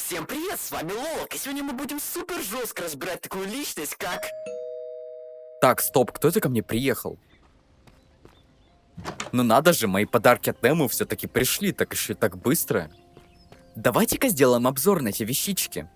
Всем привет, с вами Лолок, и сегодня мы будем супер жестко разбирать такую личность, как... Так, стоп, кто это ко мне приехал? Ну надо же, мои подарки от Тему все-таки пришли, так еще и так быстро. Давайте-ка сделаем обзор на эти вещички.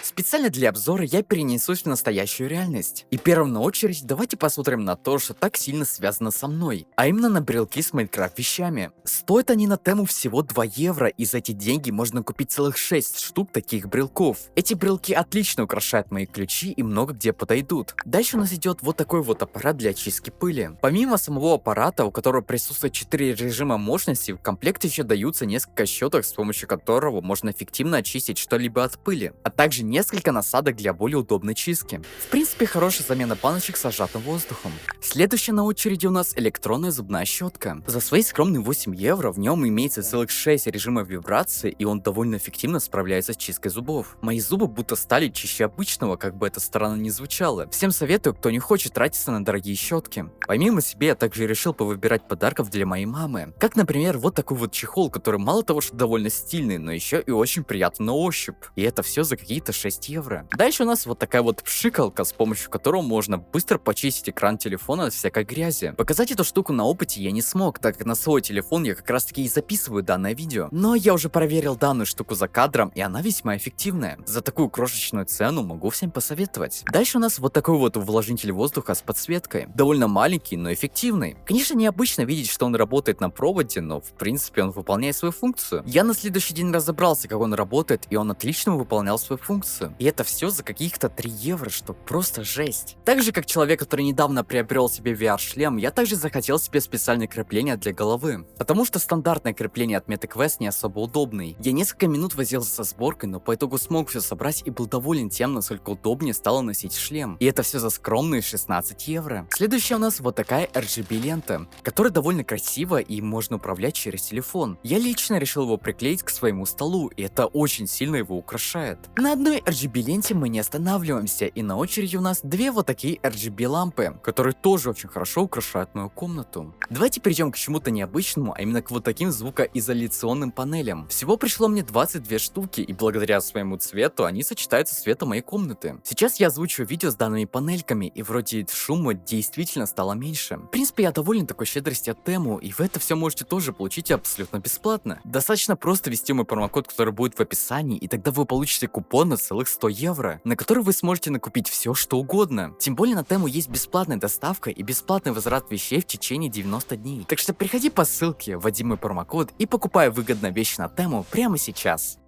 Специально для обзора я перенесусь в настоящую реальность. И первым на очередь давайте посмотрим на то, что так сильно связано со мной. А именно на брелки с Майнкрафт вещами. Стоят они на Тему всего 2 евро, и за эти деньги можно купить целых 6 штук таких брелков. Эти брелки отлично украшают мои ключи и много где подойдут. Дальше у нас идет вот такой вот аппарат для очистки пыли. Помимо самого аппарата, у которого присутствует 4 режима мощности, в комплекте еще даются несколько щеток, с помощью которого можно эффективно очистить что-либо от пыли. А также несколько насадок для более удобной чистки. В принципе, хорошая замена баночек с сжатым воздухом. Следующая на очереди у нас электронная зубная щетка. За свои скромные 8 евро в нем имеется целых 6 режимов вибрации, и он довольно эффективно справляется с чисткой зубов. Мои зубы будто стали чище обычного, как бы это странно ни звучало. Всем советую, кто не хочет тратиться на дорогие щетки. Помимо себя, я также решил повыбирать подарков для моей мамы. Как, например, вот такой вот чехол, который мало того, что довольно стильный, но еще и очень приятный на ощупь. И это все за какие-то 6 евро. Дальше у нас вот такая вот пшикалка, с помощью которой можно быстро почистить экран телефона от всякой грязи. Показать эту штуку на опыте я не смог, так как на свой телефон я как раз таки и записываю данное видео. Но я уже проверил данную штуку за кадром, и она весьма эффективная. За такую крошечную цену могу всем посоветовать. Дальше у нас вот такой вот увлажнитель воздуха с подсветкой. Довольно маленький, но эффективный. Конечно, необычно видеть, что он работает на проводе, но в принципе он выполняет свою функцию. Я на следующий день разобрался, как он работает, и он отлично выполнял свою функцию. И это все за каких-то 3 евро, что просто жесть. Так же, как человек, который недавно приобрел себе VR-шлем, я также захотел себе специальное крепление для головы. Потому что стандартное крепление от MetaQuest не особо удобный. Я несколько минут возился со сборкой, но по итогу смог все собрать и был доволен тем, насколько удобнее стало носить шлем. И это все за скромные 16 евро. Следующая у нас вот такая RGB-лента, которая довольно красивая и можно управлять через телефон. Я лично решил его приклеить к своему столу, и это очень сильно его украшает. На одной RGB-ленте мы не останавливаемся, и на очереди у нас 2 вот такие RGB-лампы, которые тоже очень хорошо украшают мою комнату. Давайте перейдем к чему-то необычному, а именно к вот таким звукоизоляционным панелям. Всего пришло мне 22 штуки, и благодаря своему цвету они сочетаются с цветом моей комнаты. Сейчас я озвучиваю видео с данными панельками, и вроде шума действительно стало меньше. В принципе, я доволен такой щедрости от Тему, и вы это все можете тоже получить абсолютно бесплатно. Достаточно просто ввести мой промокод, который будет в описании, и тогда вы получите купон на целых 100 евро, на который вы сможете накупить все, что угодно. Тем более на Тему есть бесплатная доставка и бесплатный возврат вещей в течение 90 дней. Так что приходи по ссылке, вводи мой промокод и покупай выгодно вещи на Тему прямо сейчас.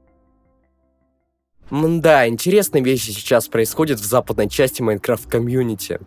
Да, интересные вещи сейчас происходят в западной части Майнкрафт комьюнити.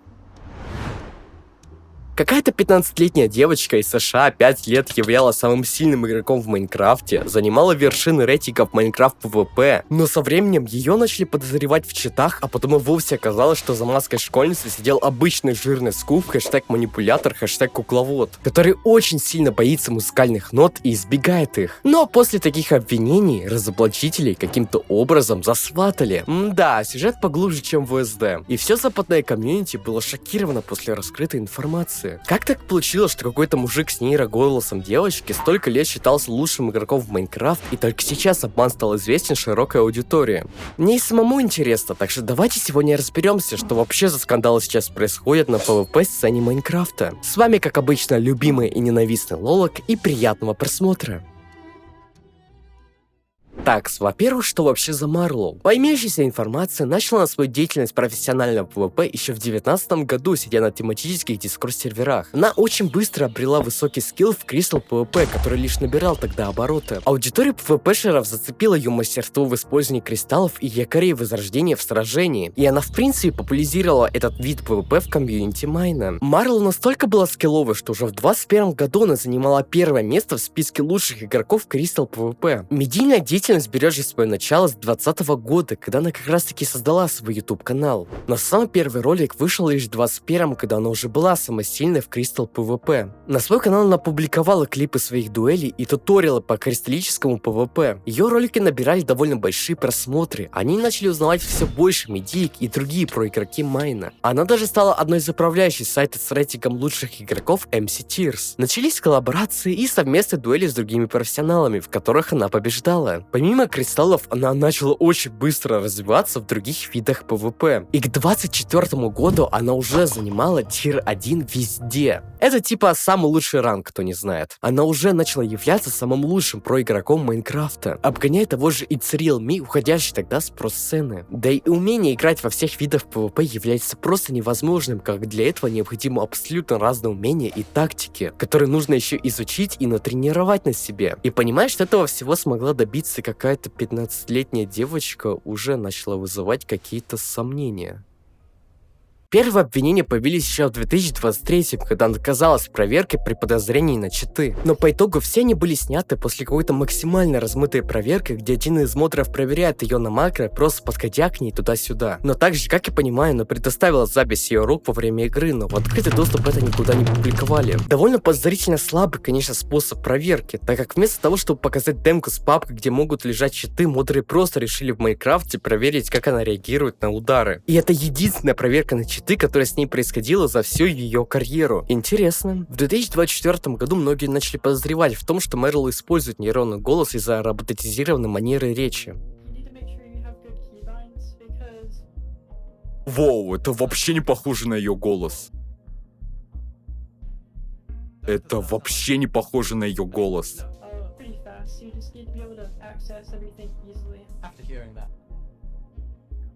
Какая-то 15-летняя девочка из США 5 лет являлась самым сильным игроком в Майнкрафте, занимала вершины рейтингов Майнкрафт PvP, но со временем ее начали подозревать в читах, а потом и вовсе оказалось, что за маской школьницы сидел обычный жирный скуф, хэштег манипулятор, хэштег кукловод, который очень сильно боится музыкальных нот и избегает их. Но после таких обвинений разоблачителей каким-то образом засватали. Да, сюжет поглубже, чем в ВСД. И все западное комьюнити было шокировано после раскрытой информации. Как так получилось, что какой-то мужик с нейроголосом девочки столько лет считался лучшим игроком в Майнкрафт, и только сейчас обман стал известен широкой аудитории? Мне и самому интересно, так что давайте сегодня разберемся, что вообще за скандалы сейчас происходят на PvP-сцене Майнкрафта. С вами, как обычно, любимый и ненавистный Лолок, и приятного просмотра. Так, во-первых, что вообще за Марлоу? По имеющейся информации, начал на свою деятельность профессионального PvP еще в 2019 году, сидя на тематических дискорд-серверах. Она очень быстро обрела высокий скилл в Crystal PvP, который лишь набирал тогда обороты. Аудитория PvP-шеров зацепила ее мастерство в использовании кристаллов и якорей возрождения в сражении, и она в принципе популяризировала этот вид PvP в комьюнити майна. Марлоу настолько была скилловой, что уже в 2021 году она занимала первое место в списке лучших игроков Crystal PvP. Медийная деятельность берет же свое начало с 2020 года, когда она как раз таки создала свой YouTube канал. Но самый первый ролик вышел лишь в 2021, когда она уже была самой сильной в Crystal PvP. На свой канал она публиковала клипы своих дуэлей и туториалы по кристаллическому PvP. Ее ролики набирали довольно большие просмотры, они начали узнавать все больше медиек и другие проигроки майна. Она даже стала одной из управляющих сайта с рейтингом лучших игроков MC Tears. Начались коллаборации и совместные дуэли с другими профессионалами, в которых она побеждала. Помимо кристаллов, она начала очень быстро развиваться в других видах PvP. И к 24 году она уже занимала тир 1 везде. Это типа самый лучший ранг, кто не знает. Она уже начала являться самым лучшим проигроком Майнкрафта, обгоняя того же It's Real Me, уходящий тогда с про-сцены. Да и умение играть во всех видах PvP является просто невозможным, как для этого необходимо абсолютно разные умения и тактики, которые нужно еще изучить и натренировать на себе. И понимаешь, что этого всего смогла добиться какая-то 15-летняя девочка, уже начала вызывать какие-то сомнения. Первые обвинения появились еще в 2023, когда она отказалась от проверки при подозрении на читы. Но по итогу все они были сняты после какой-то максимально размытой проверки, где один из модеров проверяет ее на макро, просто подходя к ней туда-сюда. Но также, как я понимаю, она предоставила запись ее рук во время игры, но в открытый доступ это никуда не публиковали. Довольно подозрительно слабый, конечно, способ проверки, так как вместо того, чтобы показать демку с папкой, где могут лежать читы, модеры просто решили в Майнкрафте проверить, как она реагирует на удары. И это единственная проверка на читы, которая с ней происходила за всю ее карьеру. Интересно. В 2024 году многие начали подозревать в том, что Мэрил использует нейронный голос из-за роботизированной манеры речи. Воу, это вообще не похоже на ее голос. Это вообще не похоже на ее голос.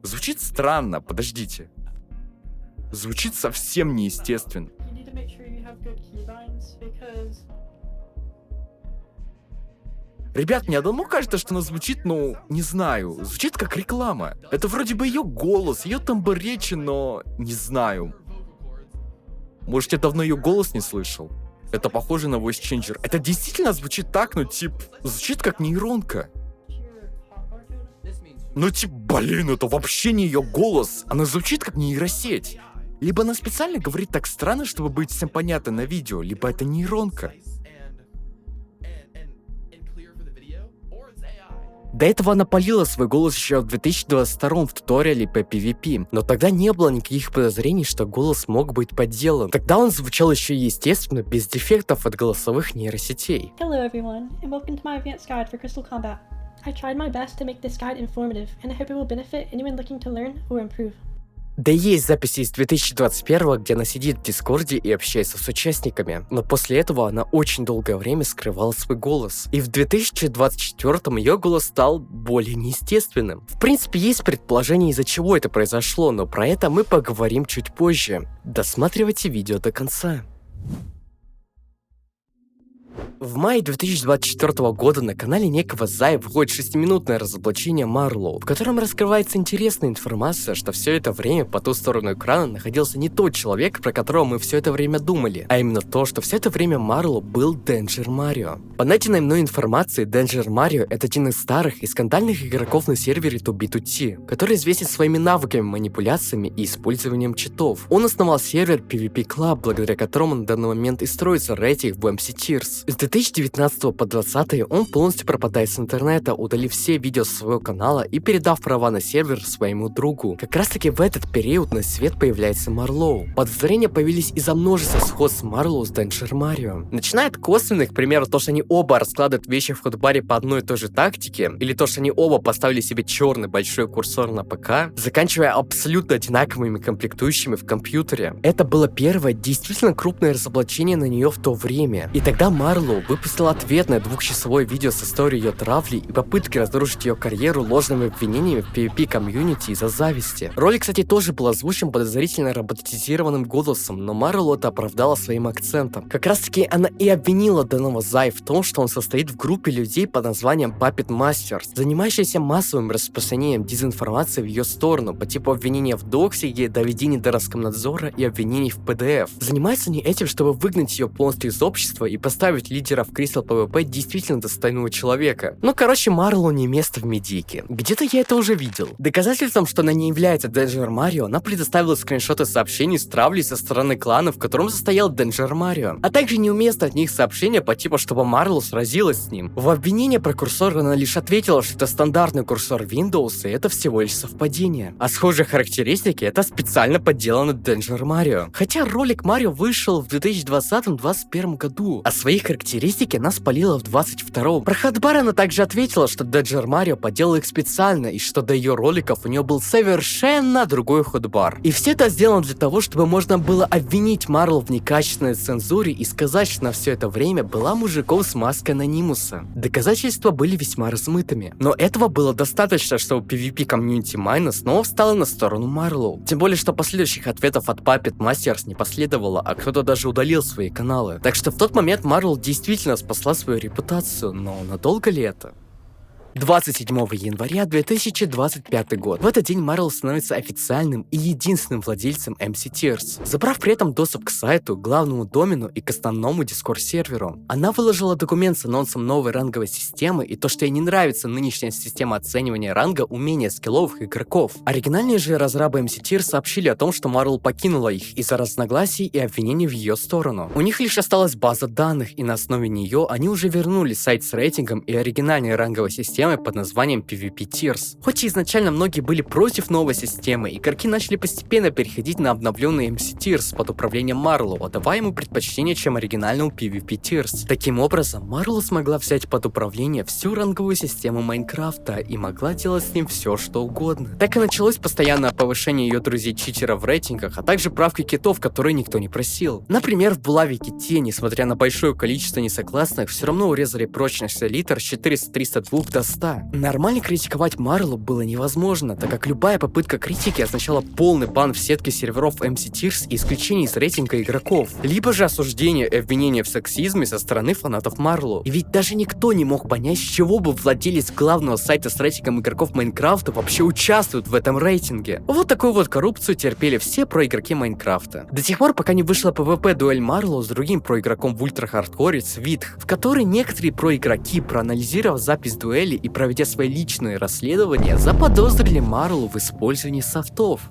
Звучит странно, подождите. Звучит совсем неестественно. Ребят, мне одному кажется, что она звучит, ну, не знаю, звучит как реклама. Это вроде бы ее голос, ее тембр речи, но не знаю. Может, я давно ее голос не слышал? Это похоже на voice changer. Это действительно звучит так, ну, звучит как нейронка. Ну, блин, это вообще не ее голос. Она звучит как нейросеть. Либо она специально говорит так странно, чтобы быть всем понятно на видео, либо это нейронка. До этого она полила свой голос еще в 2022 в туториале по PvP, но тогда не было никаких подозрений, что голос мог быть подделан. Тогда он звучал еще естественно, без дефектов от голосовых нейросетей. Hello everyone, and welcome to my advanced guide for Crystal Combat. I tried my best to make this guide informative, and I hope it will benefit anyone looking to learn or improve. Да и есть записи из 2021, где она сидит в Дискорде и общается с участниками, но после этого она очень долгое время скрывала свой голос. И в 2024 ее голос стал более неестественным. В принципе, есть предположение, из-за чего это произошло, но про это мы поговорим чуть позже. Досматривайте видео до конца. В мае 2024 года на канале некого Зая выходит 6-минутное разоблачение Марлоу, в котором раскрывается интересная информация, что все это время по ту сторону экрана находился не тот человек, про которого мы все это время думали, а именно то, что все это время Марлоу был Danger Mario. По найденной мной информации, Danger Mario — это один из старых и скандальных игроков на сервере 2B2T, который известен своими навыками, манипуляциями и использованием читов. Он основал сервер PvP Club, благодаря которому на данный момент и строится рейтинг в MC Tears. С 2019 по 2020 он полностью пропадает с интернета, удалив все видео со своего канала и передав права на сервер своему другу. Как раз таки в этот период на свет появляется Марлоу. Подозрения появились из-за множества сходств Марлоу с Danger Mario. Начиная от косвенных, к примеру, то, что они оба раскладывают вещи в ходбаре по одной и той же тактике, или то, что они оба поставили себе черный большой курсор на ПК, заканчивая абсолютно одинаковыми комплектующими в компьютере. Это было первое действительно крупное разоблачение на нее в то время. И тогда Марлоу выпустил ответное 2-часовое видео с историей ее травли и попытки разрушить ее карьеру ложными обвинениями в PvP-комьюнити из-за зависти. Ролик, кстати, тоже был озвучен подозрительно роботизированным голосом, но Марлоу это оправдала своим акцентом. Как раз таки она и обвинила данного Зай в том, что он состоит в группе людей под названием Puppet Masters, занимающейся массовым распространением дезинформации в ее сторону, по типу обвинения в доксиге, доведения до Роскомнадзора и обвинений в PDF. Занимаются они этим, чтобы выгнать ее полностью из общества и поставить лидера в Crystal PvP действительно достойного человека. Ну, короче, Марлоу не место в медийке. Где-то я это уже видел. Доказательством, что она не является Danger Mario, она предоставила скриншоты сообщений с травлей со стороны клана, в котором состоял Danger Mario, а также неуместно от них сообщения по типу, чтобы Марлоу сразилась с ним. В обвинении про курсор она лишь ответила, что это стандартный курсор Windows, и это всего лишь совпадение. А схожие характеристики это специально подделано Danger Mario. Хотя ролик Марио вышел в 2020-2021 году, а своих характеристики она спалила в 22-м. Про хатбар она также ответила, что Дэджер Марио поделал их специально, и что до ее роликов у нее был совершенно другой хатбар. И все это сделано для того, чтобы можно было обвинить Марлу в некачественной цензуре и сказать, что на все это время была мужиком с маской анонимуса. Доказательства были весьма размытыми. Но этого было достаточно, чтобы PvP комьюнити Майна снова встала на сторону Марлоу. Тем более, что последующих ответов от Puppet Masters не последовало, а кто-то даже удалил свои каналы. Так что в тот момент Марлоу действительно спасла свою репутацию, но надолго ли это? 27 января 2025 год. В этот день Марл становится официальным и единственным владельцем MC Tears, забрав при этом доступ к сайту, главному домену и к основному Discord-серверу. Она выложила документ с анонсом новой ранговой системы и то, что ей не нравится нынешняя система оценивания ранга умения скилловых игроков. Оригинальные же разрабы MC Tears сообщили о том, что Марл покинула их из-за разногласий и обвинений в ее сторону. У них лишь осталась база данных, и на основе нее они уже вернули сайт с рейтингом и оригинальной ранговой системой под названием PvP Tears. Хоть и изначально многие были против новой системы, игроки начали постепенно переходить на обновленный MC Tears под управлением Марлоу, отдавая ему предпочтение, чем оригинальному PvP Tears. Таким образом, Марлоу смогла взять под управление всю ранговую систему Майнкрафта и могла делать с ним все, что угодно. Так и началось постоянное повышение ее друзей-читеров в рейтингах, а также правки китов, которые никто не просил. Например, в Булаве Ките, несмотря на большое количество несогласных, все равно урезали прочность элитр с 432 до 100. Нормально критиковать Марлу было невозможно, так как любая попытка критики означала полный бан в сетке серверов MC Tears и исключение из рейтинга игроков, либо же осуждение и обвинение в сексизме со стороны фанатов Марлу. И ведь даже никто не мог понять, с чего бы владелец главного сайта с рейтингом игроков Майнкрафта вообще участвует в этом рейтинге. Вот такую вот коррупцию терпели все проигроки Майнкрафта. До тех пор, пока не вышла PvP-дуэль Марлу с другим проигроком в ультра-хардкоре Свитх, в которой некоторые проигроки, проанализировав запись дуэли и проведя свои личные расследования, заподозрили Марлу в использовании софтов.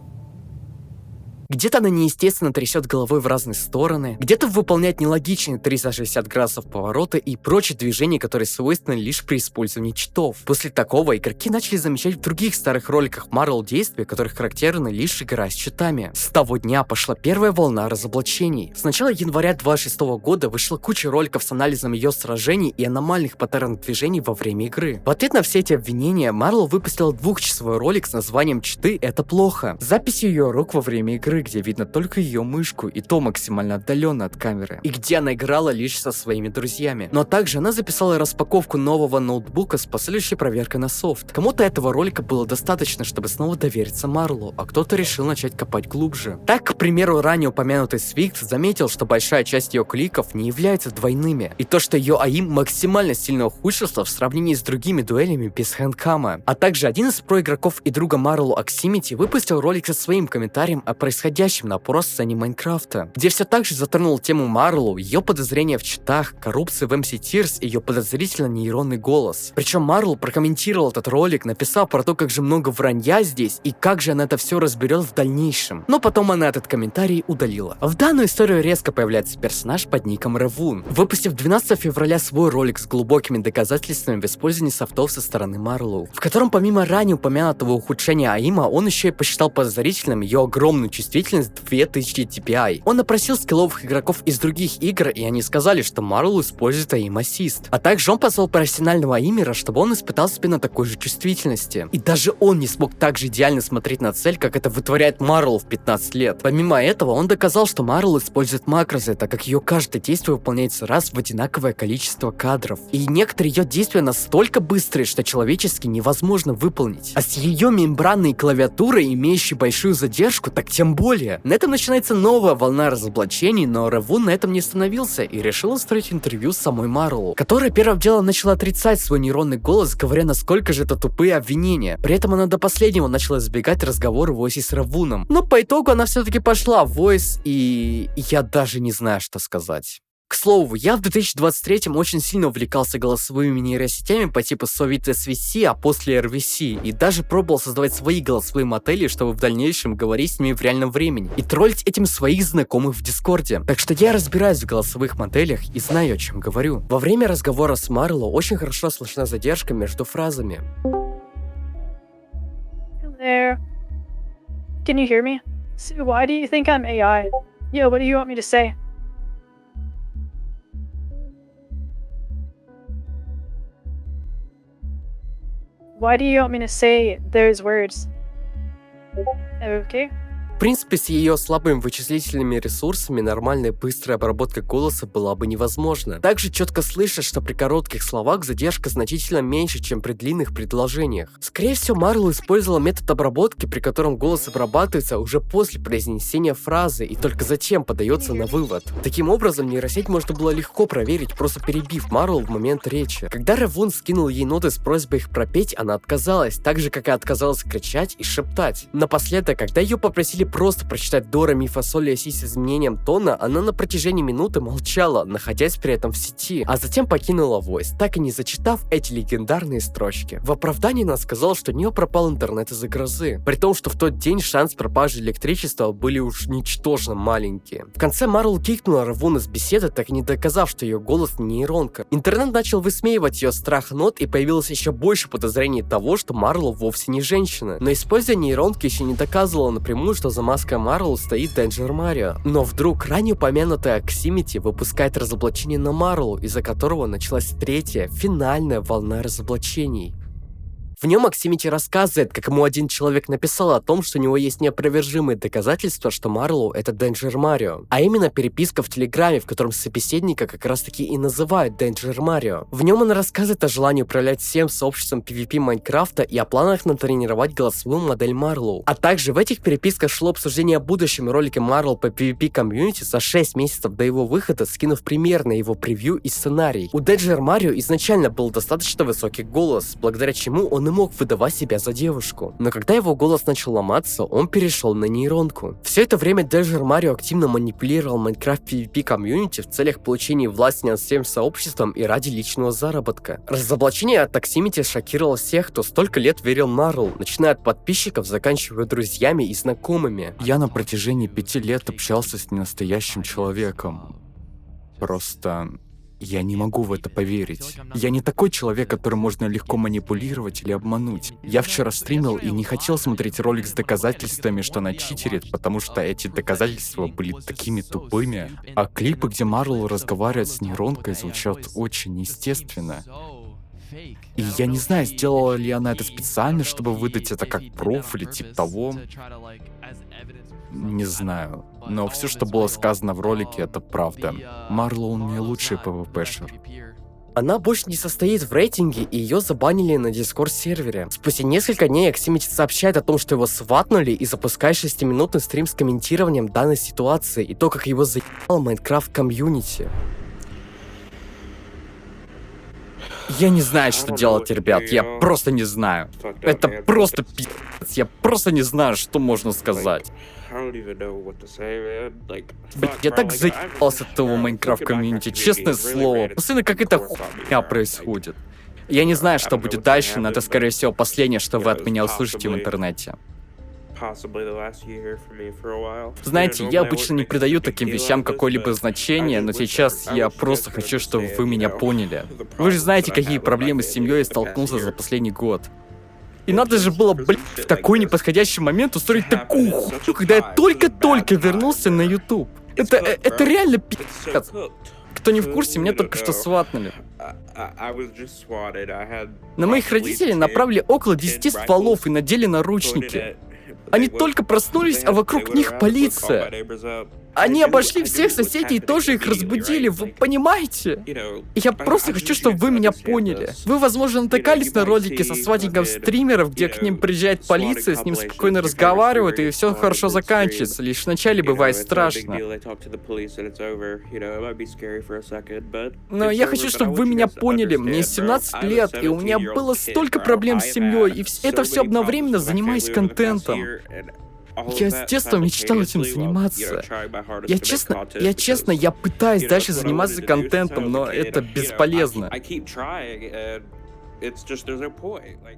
Где-то она неестественно трясет головой в разные стороны, где-то выполняет нелогичные 360 градусов поворота и прочие движения, которые свойственны лишь при использовании читов. После такого игроки начали замечать в других старых роликах Марл действия, которых характерны лишь игра с читами. С того дня пошла первая волна разоблачений. С начала января 26 года вышла куча роликов с анализом ее сражений и аномальных паттернов движений во время игры. В ответ на все эти обвинения Марл выпустила двухчасовой ролик с названием «Читы — это плохо», с записью ее рук во время игры, где видно только ее мышку, и то максимально отдаленно от камеры, и где она играла лишь со своими друзьями. Но также она записала распаковку нового ноутбука с последующей проверкой на софт. Кому-то этого ролика было достаточно, чтобы снова довериться Марлу, а кто-то решил начать копать глубже. Так, к примеру, ранее упомянутый Свикт заметил, что большая часть ее кликов не является двойными, и то, что ее АИМ максимально сильно ухудшился в сравнении с другими дуэлями без хэндкама. А также один из проигроков и друга Марлу Оксимити выпустил ролик со своим комментарием о происходящем на про-сцене Майнкрафта, где все так же затронул тему Марлоу, ее подозрения в читах, коррупции в MC Tears и ее подозрительно нейронный голос. Причем Марлоу прокомментировал этот ролик, написав про то, как же много вранья здесь и как же она это все разберет в дальнейшем. Но потом она этот комментарий удалила. В данную историю резко появляется персонаж под ником Ревун, выпустив 12 февраля свой ролик с глубокими доказательствами в использовании софтов со стороны Марлоу, в котором помимо ранее упомянутого ухудшения АИМа, он еще и посчитал подозрительным ее огромную чувствительность 2000 DPI. Он опросил скилловых игроков из других игр, и они сказали, что Марл использует AIM Assist. А также он позвал профессионального аимера, чтобы он испытал себя на такой же чувствительности. И даже он не смог так же идеально смотреть на цель, как это вытворяет Марл в 15 лет. Помимо этого, он доказал, что Марл использует макросы, так как ее каждое действие выполняется раз в одинаковое количество кадров. И некоторые ее действия настолько быстрые, что человечески невозможно выполнить. А с ее мембранной клавиатурой, имеющей большую задержку, так тем более. На этом начинается новая волна разоблачений, но Ревун на этом не остановился и решил устроить интервью с самой Марлоу, которая первым делом начала отрицать свой нейронный голос, говоря, насколько же это тупые обвинения. При этом она до последнего начала избегать разговора в Voice с Ревуном. Но по итогу она все-таки пошла в Voice, и я даже не знаю, что сказать. К слову, я в 2023-м очень сильно увлекался голосовыми нейросетями по типу Совет SVC, а после RVC, и даже пробовал создавать свои голосовые модели, чтобы в дальнейшем говорить с ними в реальном времени, и троллить этим своих знакомых в Дискорде. Так что я разбираюсь в голосовых моделях и знаю, о чем говорю. Во время разговора с Марлоу очень хорошо слышна задержка между фразами. There. Can you hear me? So why do you think I'm AI? Yo, what do you want me to say? Why do you want me to say those words? Okay. В принципе, с ее слабыми вычислительными ресурсами нормальная быстрая обработка голоса была бы невозможна. Также четко слышишь, что при коротких словах задержка значительно меньше, чем при длинных предложениях. Скорее всего, Марлоу использовала метод обработки, при котором голос обрабатывается уже после произнесения фразы и только затем подается на вывод. Таким образом, нейросеть можно было легко проверить, просто перебив Марлоу в момент речи. Когда Ревун скинул ей ноты с просьбой их пропеть, она отказалась, так же, как и отказалась кричать и шептать. Напоследок, когда ее попросили просто прочитать до, ре, ми, фа, соль, ля, си с изменением тона, она на протяжении минуты молчала, находясь при этом в сети, а затем покинула Voice, так и не зачитав эти легендарные строчки. В оправдании она сказала, что у нее пропал интернет из-за грозы, при том, что в тот день шанс пропажи электричества были уж ничтожно маленькие. В конце Марлоу кикнула Ревун из беседы, так и не доказав, что ее голос не нейронка. Интернет начал высмеивать ее страх нот, и появилось еще больше подозрений того, что Марлоу вовсе не женщина. Но используя нейронки еще не доказывало напрямую, что за маской Марлоу стоит Danger Mario. Но вдруг ранее упомянутая Аксимити выпускает разоблачение на Марлоу, из-за которого началась третья, финальная волна разоблачений. В нем Аксимити рассказывает, как ему один человек написал о том, что у него есть неопровержимые доказательства, что Марлоу — это Danger Mario. А именно переписка в Телеграме, в котором собеседника как раз таки и называют Danger Mario. В нем он рассказывает о желании управлять всем сообществом PvP Майнкрафта и о планах натренировать голосовую модель Марлоу. А также в этих переписках шло обсуждение о будущем ролике Марлоу по PvP комьюнити за 6 месяцев до его выхода, скинув примерно его превью и сценарий. У Danger Mario изначально был достаточно высокий голос, благодаря чему он и мог выдавать себя за девушку. Но когда его голос начал ломаться, он перешел на нейронку. Все это время Danger Mario активно манипулировал Minecraft PvP комьюнити в целях получения власти над всем сообществом и ради личного заработка. Разоблачение от Аксимити шокировало всех, кто столько лет верил Марлоу, начиная от подписчиков, заканчивая друзьями и знакомыми. Я на протяжении 5 лет общался с ненастоящим человеком. Просто... я не могу в это поверить. Я не такой человек, которым можно легко манипулировать или обмануть. Я вчера стримил и не хотел смотреть ролик с доказательствами, что она читерит, потому что эти доказательства были такими тупыми. А клипы, где Марлоу разговаривает с нейронкой, звучат очень естественно. И я не знаю, сделала ли она это специально, чтобы выдать это как проф или типа того. Не знаю. Но все, что было сказано в ролике, это правда. Марлоу не лучший PvP-шер. Она больше не состоит в рейтинге, и ее забанили на Discord-сервере. Спустя несколько дней Аксимити сообщает о том, что его сватнули, и запускает 6-минутный стрим с комментированием данной ситуации и то, как его заебало Minecraft комьюнити. Я не знаю, что делать, ребят. Я просто не знаю. Это просто пи***ц. Я просто не знаю, что можно сказать. Блин, я так заебался от этого Майнкрафт комьюнити, честное слово. Постоянно какая-то хуйня происходит. Я не знаю, что будет дальше, но это, скорее всего, последнее, что вы от меня услышите в интернете. Знаете, я обычно не придаю таким вещам какое-либо значение, но сейчас я просто хочу, чтобы вы меня поняли. Вы же знаете, какие проблемы с семьей я столкнулся за последний год. И надо же было, блин, в такой неподходящий момент устроить такую хуйню, когда я только-только вернулся на YouTube. Это реально пи***ц. Кто не в курсе, меня только что сватнули. На моих родителей направили около 10 стволов и надели наручники. Они только проснулись, а вокруг них полиция. Они обошли всех соседей и тоже их разбудили, вы понимаете? Я просто хочу, чтобы вы меня поняли. Вы, возможно, натыкались на ролики со сватингом стримеров, где к ним приезжает полиция, с ним спокойно разговаривают, и все хорошо заканчивается. Лишь вначале бывает страшно. Но я хочу, чтобы вы меня поняли. Мне 17 лет, и у меня было столько проблем с семьей, и это все одновременно занимаясь контентом. Я с детства мечтал этим заниматься. Я пытаюсь дальше заниматься контентом, но это бесполезно.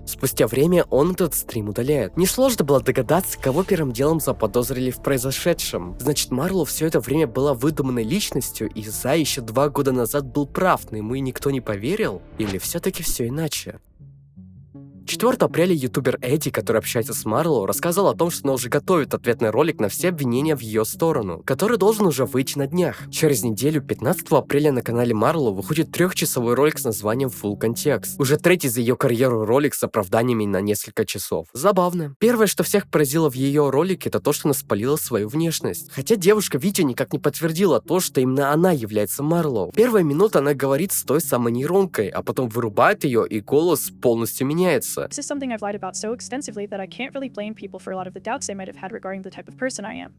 Спустя время он этот стрим удаляет. Несложно было догадаться, кого первым делом заподозрили в произошедшем. Значит, Марлоу все это время была выдуманной личностью, и Зай еще 2 года назад был прав, но ему и никто не поверил? Или все-таки все иначе? 4 апреля ютубер Эдди, который общается с Марлоу, рассказал о том, что она уже готовит ответный ролик на все обвинения в ее сторону, который должен уже выйти на днях. Через неделю, 15 апреля, на канале Марлоу выходит 3-часовой ролик с названием Full Context. Уже 3-й за ее карьеру ролик с оправданиями на несколько часов. Забавно. Первое, что всех поразило в ее ролике, это то, что она спалила свою внешность. Хотя девушка в видео никак не подтвердила то, что именно она является Марлоу. Первая минута она говорит с той самой нейронкой, а потом вырубает ее, и голос полностью меняется. This is something I've lied about so extensively that I can't really blame people for a lot of the doubts they might have had regarding the type of person I am.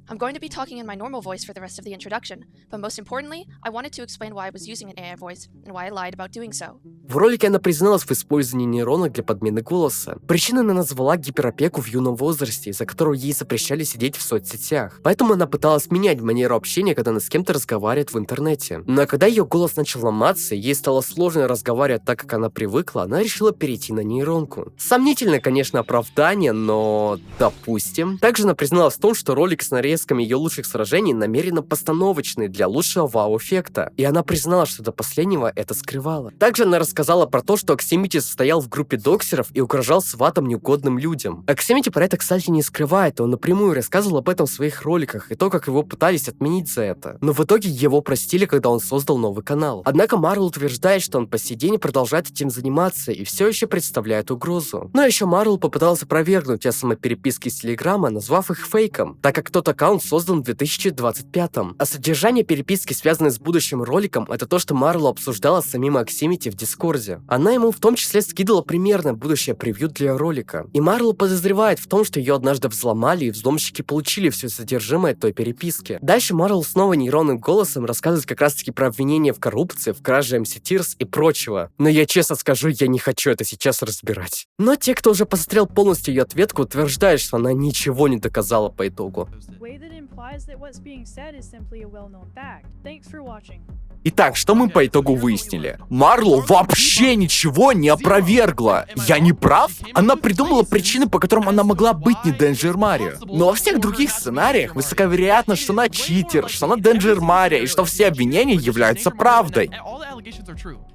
I'm going to be talking in my normal voice for the rest of the introduction, but most importantly, I wanted to explain why I was using an AI voice and why I lied about doing so. В ролике она призналась в использовании нейронок для подмены голоса. Причиной она назвала гиперопеку в юном возрасте, из-за которого ей запрещали сидеть в соцсетях. Поэтому она пыталась менять манеру общения, когда она с кем-то разговаривает в интернете. Но когда ее голос начал ломаться, ей стало сложно разговаривать так, как она привыкла, она решила перейти на нейронку. Сомнительное, конечно, оправдание, но допустим. Также она призналась в том, что ролик с нарезками ее лучших сражений намеренно постановочный для лучшего вау-эффекта. И она признала, что до последнего это скрывала. Также она рассказала про то, что Аксимити состоял в группе доксеров и угрожал сватом неугодным людям. Аксимити про это, кстати, не скрывает, он напрямую рассказывал об этом в своих роликах и то, как его пытались отменить за это. Но в итоге его простили, когда он создал новый канал. Однако Марлоу утверждает, что он по сей день продолжает этим заниматься и все еще представляет угрозу. Но еще Марлоу попытался опровергнуть те самые переписки с Телеграма, назвав их фейком, так как тот аккаунт создан в 2025-м. А содержание переписки, связанной с будущим роликом, это то, что Марлоу обсуждала с самим Аксимити в Дискорде. Она ему в том числе скидывала примерно будущее превью для ролика. И Марлоу подозревает в том, что ее однажды взломали, и взломщики получили все содержимое той переписки. Дальше Марлоу снова нейронным голосом рассказывает как раз-таки про обвинения в коррупции, в краже MC Tears и прочего. Но я честно скажу, я не хочу это сейчас разбирать. Но те, кто уже посмотрел полностью ее ответку, утверждают, что она ничего не доказала по итогу. Way that implies that what's being said is simply a well-known fact. Thanks for watching. Итак, что мы по итогу выяснили? Марлоу вообще ничего не опровергла. Я не прав? Она придумала причины, по которым она могла быть не Денджер Марио. Но во всех других сценариях высоковероятно, что она читер, что она Денджер Марио, и что все обвинения являются правдой.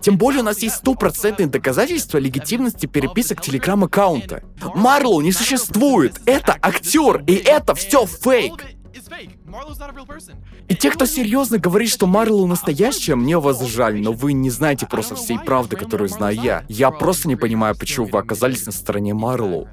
Тем более у нас есть стопроцентные доказательства легитимности переписок Телеграм-аккаунта. Марлоу не существует, это актер, и это все фейк. И те, кто серьезно говорит, что Марлоу настоящая, мне вас жаль, но вы не знаете просто всей правды, которую знаю я. Я просто не понимаю, почему вы оказались на стороне Марлоу.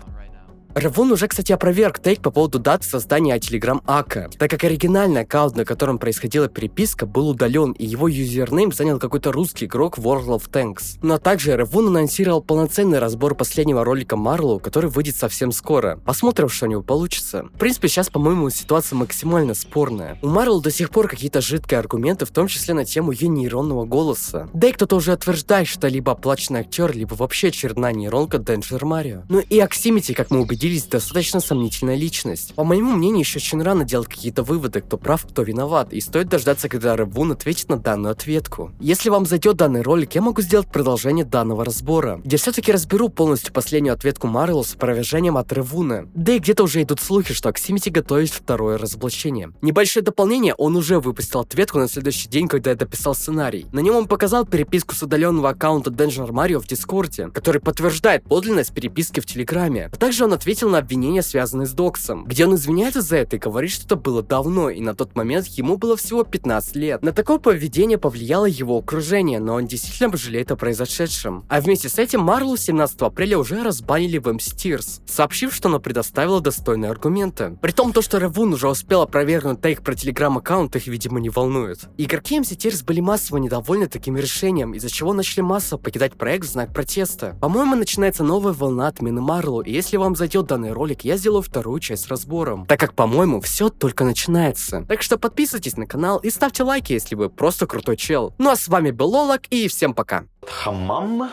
Ревун уже, кстати, опроверг тейк по поводу даты создания Telegram Ака, так как оригинальный аккаунт, на котором происходила переписка, был удален, и его юзернейм занял какой-то русский игрок World of Tanks. Но также Ревун анонсировал полноценный разбор последнего ролика Марлоу, который выйдет совсем скоро. Посмотрим, что у него получится. В принципе, сейчас, по-моему, ситуация максимально спорная. У Марлоу до сих пор какие-то жидкие аргументы, в том числе на тему ее нейронного голоса. Да и кто-то уже утверждает, что либо оплаченный актер, либо вообще очередная нейронка Денджер Марио. Ну и Аксимити, как мы убедились, достаточно сомнительная личность. По моему мнению, еще очень рано делать какие-то выводы, кто прав, кто виноват, и стоит дождаться, когда Ревун ответит на данную ответку. Если вам зайдет данный ролик, я могу сделать продолжение данного разбора, где все-таки разберу полностью последнюю ответку Марлоу с опровержением от Ревуна. Да и где-то уже идут слухи, что Аксимити готовит второе разоблачение. Небольшое дополнение, он уже выпустил ответку на следующий день, когда я дописал сценарий. На нем он показал переписку с удаленного аккаунта Денджер Марио в Дискорде, который подтверждает подлинность переписки в Телеграме. А также он ответил на обвинения, связанные с Доксом, где он извиняется за это и говорит, что это было давно, и на тот момент ему было всего 15 лет. На такое поведение повлияло его окружение, но он действительно жалеет о произошедшем. А вместе с этим Марлоу 17 апреля уже разбанили в MC Tears, сообщив, что она предоставила достойные аргументы. При том, то, что Ревун уже успел опровергнуть тейк про Телеграм-аккаунт, их, видимо, не волнует. Игроки MC Tears были массово недовольны таким решением, из-за чего начали массово покидать проект в знак протеста. По-моему, начинается новая волна отмены Марлоу, и если вам зайдет данный ролик, я сделаю вторую часть с разбором, так как, по-моему, все только начинается. Так что подписывайтесь на канал и ставьте лайки, если вы просто крутой чел. Ну а с вами был Лолак, и всем пока. Хамам?